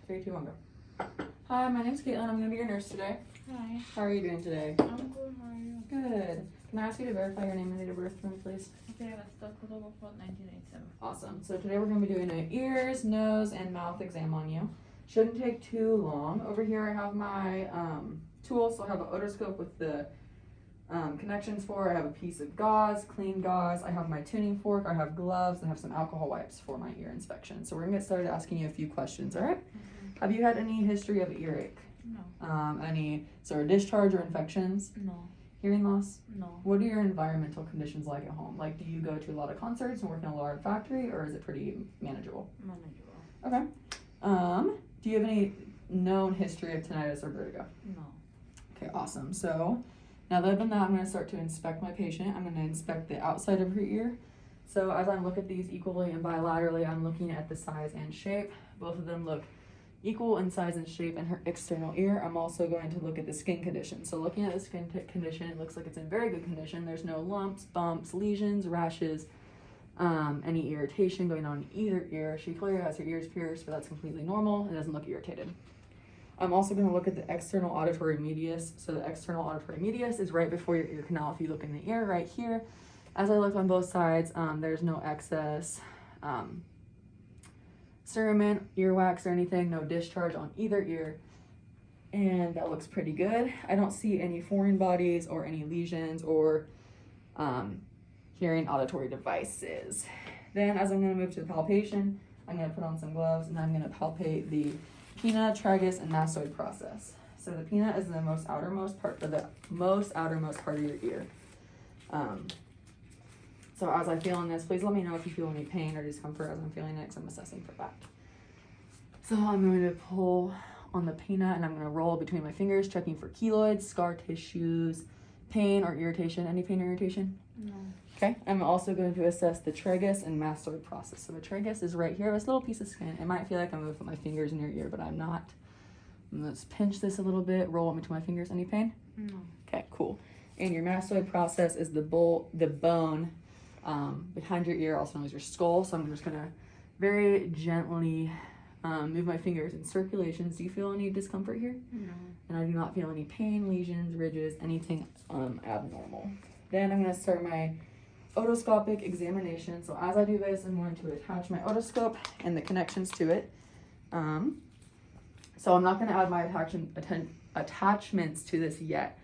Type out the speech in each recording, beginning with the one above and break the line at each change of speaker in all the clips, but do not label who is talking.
3, 2, 1, go. Hi, my name's Caitlin. I'm going to be your nurse today.
Hi.
How are you doing today?
I'm good. How are you?
Good. Can I ask you to verify your name and date of birth for me, please?
Okay, that's October 4th, 1987.
Awesome. So today we're going to be doing an ears, nose, and mouth exam on you. Shouldn't take too long. Over here I have my tools. So I have an otoscope with the connections for. I have a piece of gauze, clean gauze. I have my tuning fork. I have gloves. And I have some alcohol wipes for my ear inspection. So we're going to get started asking you a few questions, all right?
Mm-hmm.
Have you had any history of earache?
No.
Any sort of discharge or infections?
No.
Hearing loss?
No.
What are your environmental conditions like at home? Like, do you go to a lot of concerts and work in a large factory, or is it pretty manageable?
Manageable.
Okay. Do you have any known history of tinnitus or vertigo?
No.
Okay, awesome. So now that I've done that, I'm going to start to inspect my patient. I'm going to inspect the outside of her ear. So as I look at these equally and bilaterally, I'm looking at the size and shape. Both of them look equal in size and shape in her external ear. I'm also going to look at the skin condition. So looking at the skin condition, it looks like it's in very good condition. There's no lumps, bumps, lesions, rashes, any irritation going on in either ear. She clearly has her ears pierced, but that's completely normal. It doesn't look irritated. I'm also going to look at the external auditory medius. So the external auditory medius is right before your ear canal. If you look in the ear right here, as I look on both sides, there's no excess cerumen, earwax, or anything, no discharge on either ear, and that looks pretty good. I don't see any foreign bodies or any lesions or hearing auditory devices. Then as I'm going to move to the palpation, I'm going to put on some gloves and I'm going to palpate the pinna, tragus, and mastoid process. So the pinna is the most outermost part of your ear. So as I feel in this, please let me know if you feel any pain or discomfort as I'm feeling it, because I'm assessing for that. So I'm going to pull on the pinna and I'm going to roll between my fingers, checking for keloids, scar tissues, pain or irritation. Any pain or irritation?
No.
Okay. I'm also going to assess the tragus and mastoid process. So the tragus is right here, this little piece of skin. It might feel like I'm going to put my fingers in your ear, but I'm not. Let's pinch this a little bit, roll it between my fingers. Any pain?
No.
Okay, cool. And your mastoid process is the bone behind your ear, also known as your skull. So I'm just gonna very gently move my fingers in circulations. Do you feel any discomfort here?
No.
And I do not feel any pain, lesions, ridges, anything abnormal. Then I'm gonna start my otoscopic examination. So as I do this, I'm going to attach my otoscope and the connections to it. So I'm not gonna add my attachments to this yet.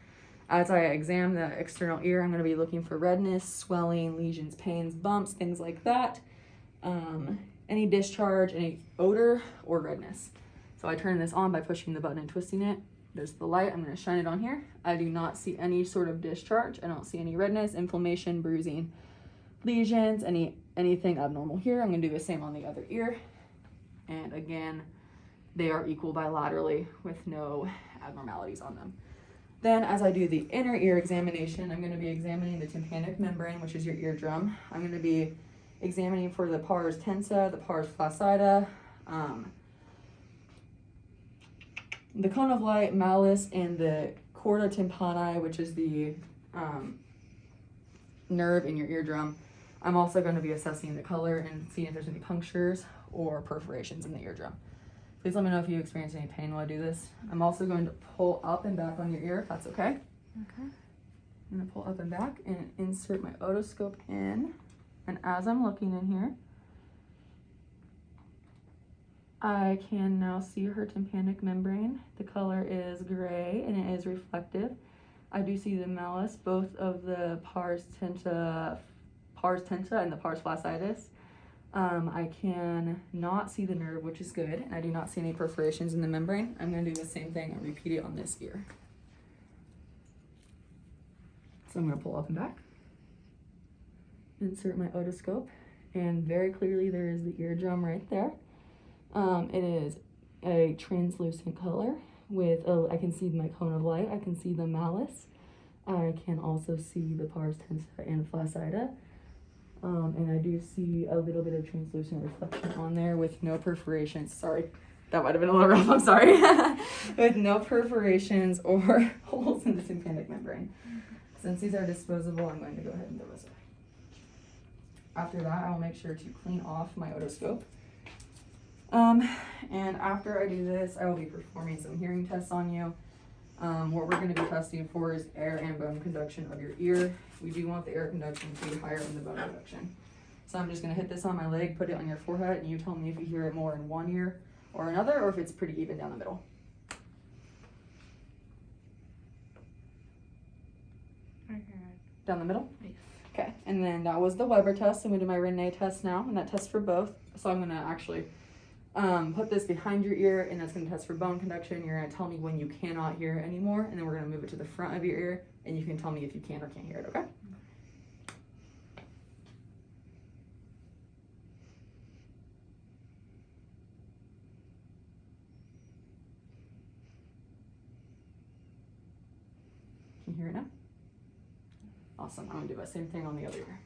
As I examine the external ear, I'm going to be looking for redness, swelling, lesions, pains, bumps, things like that. Any discharge, any odor, or redness. So I turn this on by pushing the button and twisting it. There's the light. I'm going to shine it on here. I do not see any sort of discharge. I don't see any redness, inflammation, bruising, lesions, anything abnormal here. I'm going to do the same on the other ear. And again, they are equal bilaterally with no abnormalities on them. Then as I do the inner ear examination, I'm going to be examining the tympanic membrane, which is your eardrum. I'm going to be examining for the pars tensa, the pars flaccida, the cone of light, malleus, and the chorda tympani, which is the nerve in your eardrum. I'm also going to be assessing the color and seeing if there's any punctures or perforations in the eardrum. Please let me know if you experience any pain while I do this. I'm also going to pull up and back on your ear, if that's okay.
Okay.
I'm going to pull up and back and insert my otoscope in. And as I'm looking in here, I can now see her tympanic membrane. The color is gray and it is reflective. I do see the malleus, both of the pars tensa and the pars flaccidus. I can not see the nerve, which is good, and I do not see any perforations in the membrane. I'm going to do the same thing and repeat it on this ear. So I'm going to pull up and back, insert my otoscope, and very clearly there is the eardrum right there. It is a translucent color with, I can see my cone of light, I can see the malleus, I can also see the pars tensa and flaccida. And I do see a little bit of translucent reflection on there with no perforations. Sorry, that might have been a little rough, I'm sorry. With no perforations or holes in the tympanic membrane. Since these are disposable, I'm going to go ahead and throw this away. After that, I will make sure to clean off my otoscope. And after I do this, I will be performing some hearing tests on you. What we're going to be testing for is air and bone conduction of your ear. We do want the air conduction to be higher than the bone conduction. So I'm just going to hit this on my leg, put it on your forehead, and you tell me if you hear it more in one ear or another, or if it's pretty even down the middle.
Okay.
Down the middle?
Yes.
Okay, and then that was the Weber test. I'm going to do my Rene test now, and that tests for both. So I'm going to actually put this behind your ear, and that's going to test for bone conduction. You're going to tell me when you cannot hear it anymore, and then we're going to move it to the front of your ear, and you can tell me if you can or can't hear it, okay? Can you hear it now? Awesome. I'm going to do the same thing on the other ear.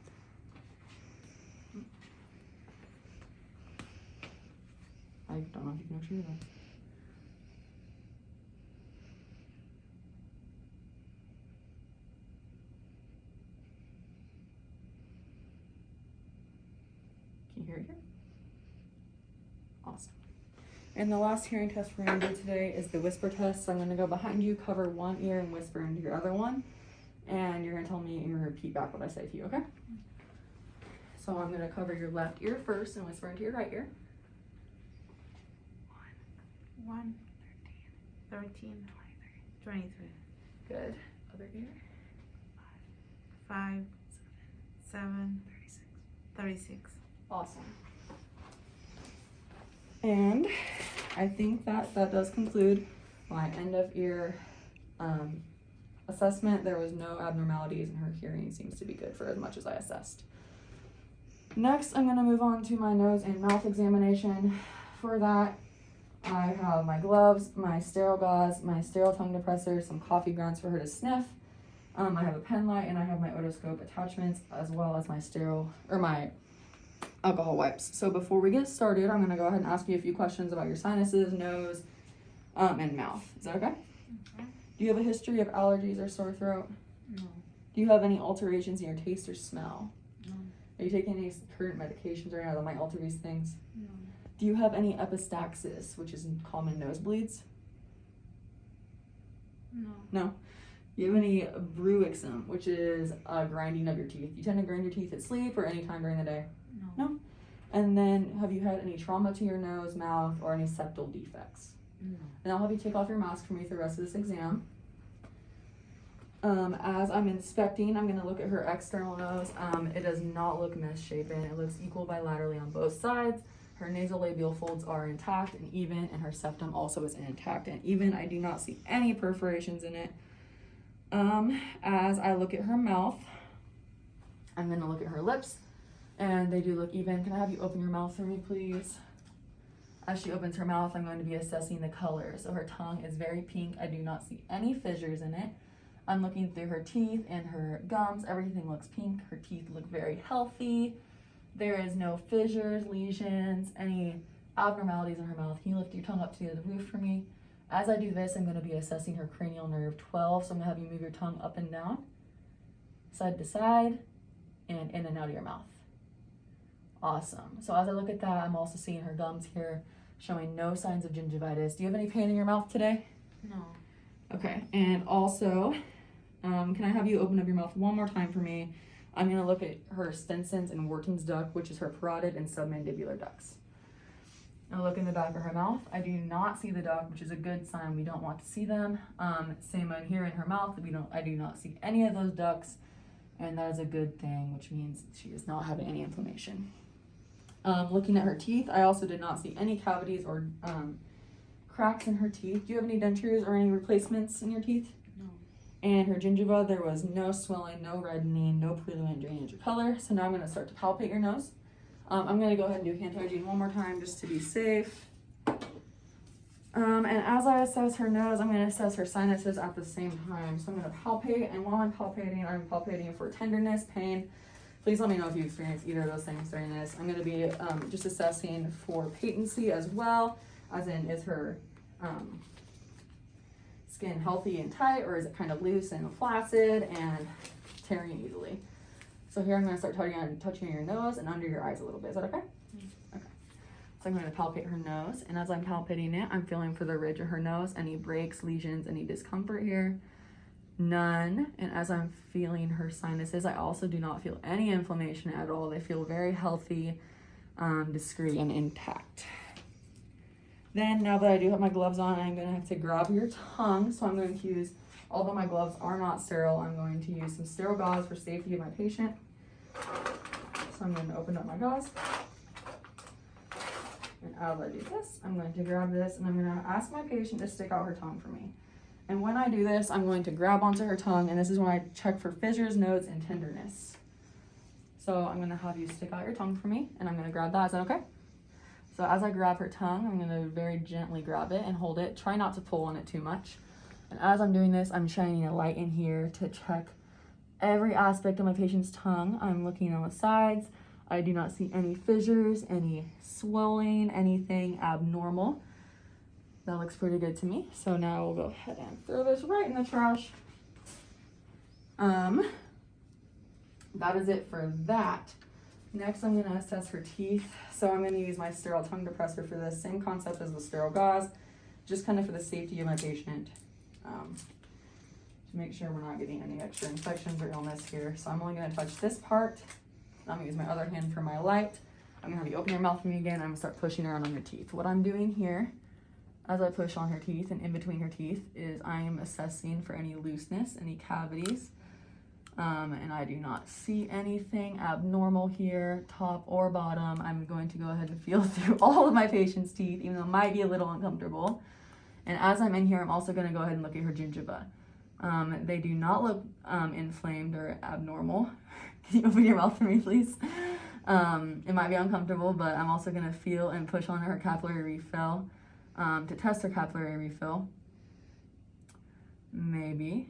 I don't know if you can actually hear that. Can you hear it here? Awesome. And the last hearing test we're going to do today is the whisper test. So I'm going to go behind you, cover one ear, and whisper into your other one. And you're going to tell me, and you're going to repeat back what I say to you, okay? So I'm going to cover your left ear first and whisper into your right ear.
1, 13, 23.
Good. Other ear.
5, 7, 36.
Awesome. And I think that does conclude my end of ear assessment. There was no abnormalities, and her hearing seems to be good for as much as I assessed. Next, I'm going to move on to my nose and mouth examination. For that, I have my gloves, my sterile gauze, my sterile tongue depressor, some coffee grounds for her to sniff. I have a pen light, and I have my otoscope attachments, as well as my my alcohol wipes. So before we get started, I'm going to go ahead and ask you a few questions about your sinuses, nose, and mouth. Is that okay?
Okay.
Do you have a history of allergies or sore throat?
No.
Do you have any alterations in your taste or smell?
No.
Are you taking any current medications right now that might alter these things?
No.
Do you have any epistaxis, which is common nosebleeds?
No.
No. Do you have any bruxism, which is grinding of your teeth? Do you tend to grind your teeth at sleep or any time during the day?
No.
No. And then have you had any trauma to your nose, mouth, or any septal defects?
No.
And I'll have you take off your mask for me for the rest of this exam. As I'm inspecting, I'm going to look at her external nose. It does not look misshapen. It looks equal bilaterally on both sides. Her nasolabial folds are intact and even, and her septum also is intact and even. I do not see any perforations in it. As I look at her mouth, I'm going to look at her lips, and they do look even. Can I have you open your mouth for me, please? As she opens her mouth, I'm going to be assessing the color. So her tongue is very pink. I do not see any fissures in it. I'm looking through her teeth and her gums. Everything looks pink. Her teeth look very healthy. There is no fissures, lesions, any abnormalities in her mouth. Can you lift your tongue up to the roof for me? As I do this, I'm going to be assessing her cranial nerve 12. So I'm going to have you move your tongue up and down, side to side, and in and out of your mouth. Awesome. So as I look at that, I'm also seeing her gums here, showing no signs of gingivitis. Do you have any pain in your mouth today?
No.
Okay. And also, can I have you open up your mouth one more time for me? I'm going to look at her Stenson's and Wharton's duct, which is her parotid and submandibular ducts. I'll look in the back of her mouth. I do not see the duct, which is a good sign. We don't want to see them. Same on here in her mouth. I do not see any of those ducts, and that is a good thing, which means she is not having any inflammation. Looking at her teeth, I also did not see any cavities or cracks in her teeth. Do you have any dentures or any replacements in your teeth?
No.
And her gingiva, there was no swelling, no reddening, no purulent drainage or color. So now I'm going to start to palpate your nose. I'm going to go ahead and do hand hygiene one more time just to be safe. And as I assess her nose, I'm going to assess her sinuses at the same time. So I'm going to palpate, and while I'm palpating for tenderness, pain. Please let me know if you experience either of those things during this. I'm going to be just assessing for patency as well, as in is her skin healthy and tight, or is it kind of loose and flaccid and tearing easily? So here I'm going to start touching on your nose and under your eyes a little bit. Is that okay? Okay. So I'm going to palpate her nose, and as I'm palpating it, I'm feeling for the ridge of her nose, any breaks, lesions, any discomfort here. None. And as I'm feeling her sinuses, I also do not feel any inflammation at all. They feel very healthy, discreet, and intact. Then, now that I do have my gloves on, I'm going to have to grab your tongue. So I'm going to use, although my gloves are not sterile, I'm going to use some sterile gauze for safety of my patient. So I'm going to open up my gauze. And as I do this, I'm going to grab this and I'm going to ask my patient to stick out her tongue for me. And when I do this, I'm going to grab onto her tongue, and this is when I check for fissures, nodes, and tenderness. So I'm going to have you stick out your tongue for me, and I'm going to grab that. Is that okay? So as I grab her tongue, I'm going to very gently grab it and hold it. Try not to pull on it too much. And as I'm doing this, I'm shining a light in here to check every aspect of my patient's tongue. I'm looking on the sides. I do not see any fissures, any swelling, anything abnormal. That looks pretty good to me. So now we'll go ahead and throw this right in the trash. That is it for that. Next, I'm gonna assess her teeth. So I'm gonna use my sterile tongue depressor for this. Same concept as the sterile gauze, just kind of for the safety of my patient. To make sure we're not getting any extra infections or illness here. So I'm only gonna touch this part. I'm gonna use my other hand for my light. I'm gonna have you open your mouth for me again. I'm gonna start pushing around on your teeth. What I'm doing here, as I push on her teeth and in between her teeth, is I am assessing for any looseness, any cavities. And I do not see anything abnormal here, top or bottom. I'm going to go ahead and feel through all of my patient's teeth, even though it might be a little uncomfortable. And as I'm in here, I'm also gonna go ahead and look at her gingiva. They do not look inflamed or abnormal. Can you open your mouth for me, please? It might be uncomfortable, but I'm also gonna feel and push on her capillary refill to test her capillary refill. Maybe.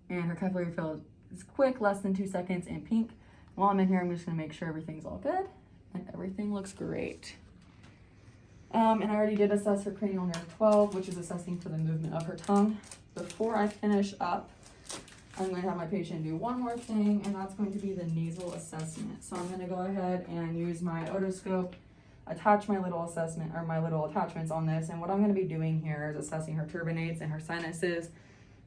And her capillary refill is quick, less than 2 seconds, and pink. While I'm in here, I'm just gonna make sure everything's all good, and everything looks great. And I already did assess her cranial nerve 12, which is assessing for the movement of her tongue. Before I finish up, I'm going to have my patient do one more thing, and that's going to be the nasal assessment. So I'm going to go ahead and use my otoscope, attach my little assessment or my little attachments on this. And what I'm going to be doing here is assessing her turbinates and her sinuses.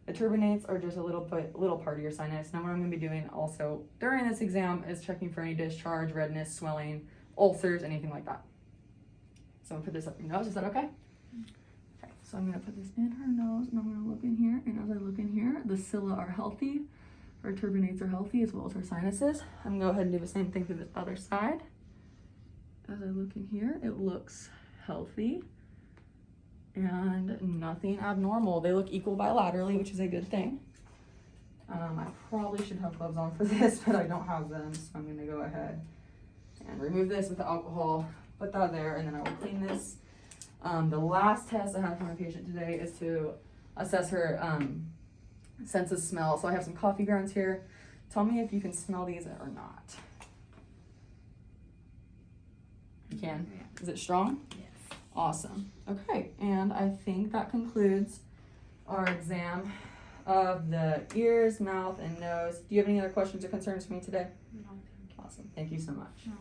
The turbinates are just a little part of your sinus. Now what I'm going to be doing also during this exam is checking for any discharge, redness, swelling, ulcers, anything like that. So I'm going to put this up your nose. Is that okay? Okay, so I'm going to put this in her nose, and I'm going to look in here. And as I look in here, the cilia are healthy. Her turbinates are healthy, as well as her sinuses. I'm going to go ahead and do the same thing to the other side. As I look in here, it looks healthy and nothing abnormal. They look equal bilaterally, which is a good thing. I probably should have gloves on for this, but I don't have them. So I'm going to go ahead and remove this with the alcohol. Put that there, and then I will clean this. The last test I have for my patient today is to assess her sense of smell. So I have some coffee grounds here. Tell me if you can smell these or not. You can?
Yeah.
Is it strong?
Yes.
Awesome. Okay, and I think that concludes our exam of the ears, mouth, and nose. Do you have any other questions or concerns for me today?
No, thank you.
Awesome. Thank you so much.
No.